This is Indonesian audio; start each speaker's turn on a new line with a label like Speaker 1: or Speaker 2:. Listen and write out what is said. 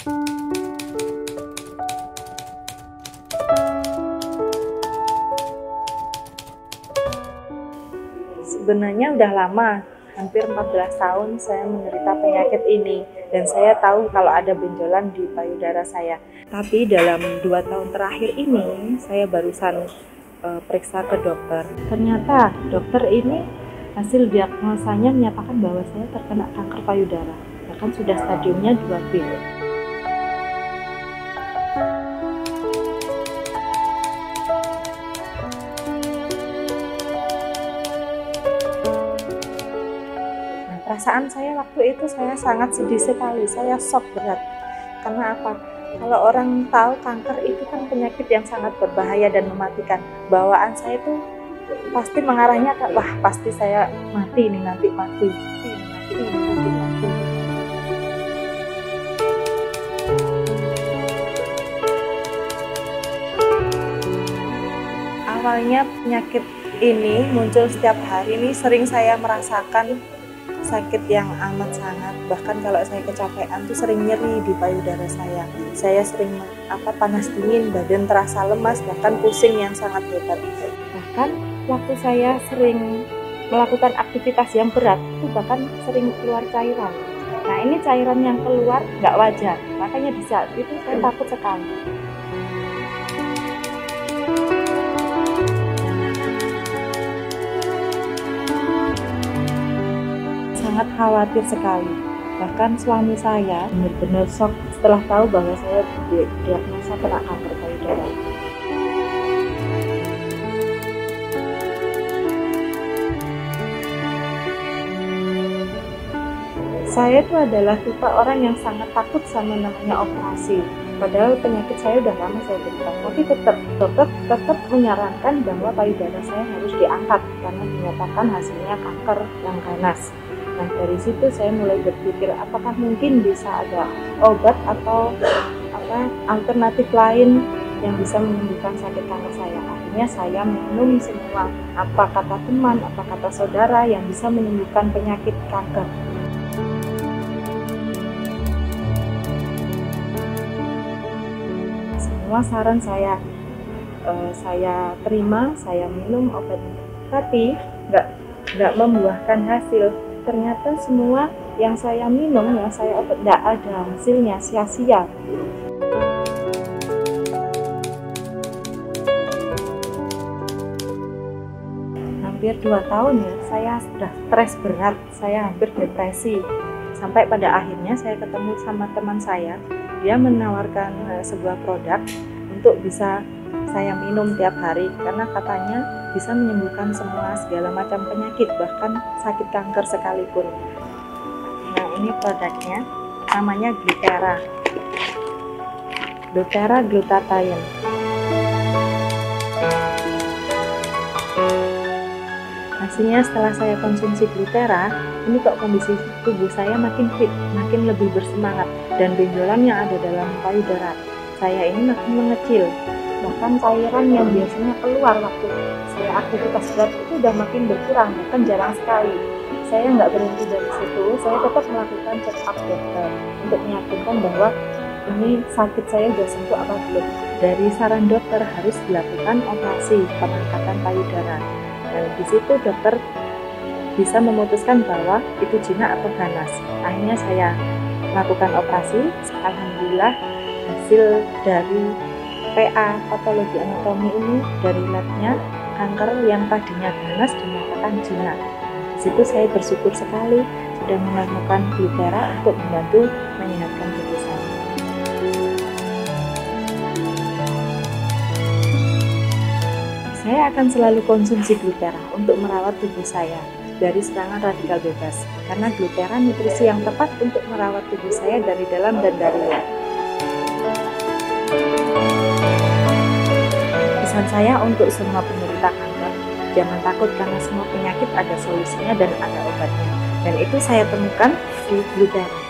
Speaker 1: Sebenarnya udah lama, hampir 14 tahun saya menderita penyakit ini, dan saya tahu kalau ada benjolan di payudara saya. Tapi dalam 2 tahun terakhir ini, saya barusan periksa ke dokter. Ternyata dokter ini hasil diagnosanya menyatakan bahwa saya terkena kanker payudara, bahkan sudah stadiumnya 2B. Perasaan saya waktu itu saya sangat sedih sekali, saya shock berat. Karena apa? Kalau orang tahu kanker itu kan penyakit yang sangat berbahaya dan mematikan, bawaan saya itu pasti mengarahnya ke wah pasti saya mati ini nanti mati. Awalnya penyakit ini muncul setiap hari, ini sering saya merasakan sakit yang amat sangat, bahkan kalau saya kecapean tuh sering nyeri di payudara saya. Saya sering panas dingin, badan terasa lemas, bahkan pusing yang sangat hebat. Bahkan waktu saya sering melakukan aktivitas yang berat itu bahkan sering keluar cairan. Nah ini cairan yang keluar nggak wajar, makanya di saat itu saya takut sekali. Sangat khawatir sekali. Bahkan suami saya benar-benar shock setelah tahu bahwa saya diagnosa kena kanker payudara. Saya itu adalah tipe orang yang sangat takut sama namanya operasi. Padahal penyakit saya udah lama saya derita, tapi dokter tetap menyarankan bahwa payudara saya harus diangkat karena dinyatakan hasilnya kanker yang ganas. Nah dari situ saya mulai berpikir apakah mungkin bisa ada obat atau alternatif lain yang bisa menyembuhkan sakit kanker saya. Akhirnya saya minum semua apa kata teman, apa kata saudara yang bisa menyembuhkan penyakit kanker. Semua saran saya terima, saya minum obat, tapi nggak membuahkan hasil. Ternyata semua yang saya minum, yang saya obat, tidak ada hasilnya, sia-sia. Hampir 2 tahun ya, saya sudah stres berat, saya hampir depresi. Sampai pada akhirnya saya ketemu sama teman saya, dia menawarkan sebuah produk untuk bisa saya minum tiap hari, karena katanya bisa menyembuhkan segala macam penyakit, bahkan sakit kanker sekalipun. Nah ini produknya, namanya Glutera, doTERRA Glutathione. Hasilnya setelah saya konsumsi Glutera, ini kok kondisi tubuh saya makin fit, makin lebih bersemangat, dan benjolan yang ada dalam payudara saya ini makin mengecil. Bahkan cairan yang biasanya keluar waktu saya aktivitas berat itu udah makin berkurang, bahkan jarang sekali. Saya nggak berhenti dari situ, saya tetap melakukan check up dokter untuk meyakinkan bahwa ini sakit saya udah sembuh apa belum. Dari saran dokter harus dilakukan operasi pengangkatan payudara, dan di situ dokter bisa memutuskan bahwa itu jinak atau ganas. Akhirnya saya melakukan operasi. Alhamdulillah hasil dari PA patologi anatomi ini dari labnya, kanker yang tadinya ganas dinyatakan jinak. Di situ saya bersyukur sekali sudah menemukan Glutera untuk membantu menyehatkan tubuh saya. Saya akan selalu konsumsi Glutera untuk merawat tubuh saya dari serangan radikal bebas, karena Glutera nutrisi yang tepat untuk merawat tubuh saya dari dalam dan dari luar. Pesan saya untuk semua penderita kanker, jangan takut karena semua penyakit ada solusinya dan ada obatnya. Dan itu saya temukan di Glutera.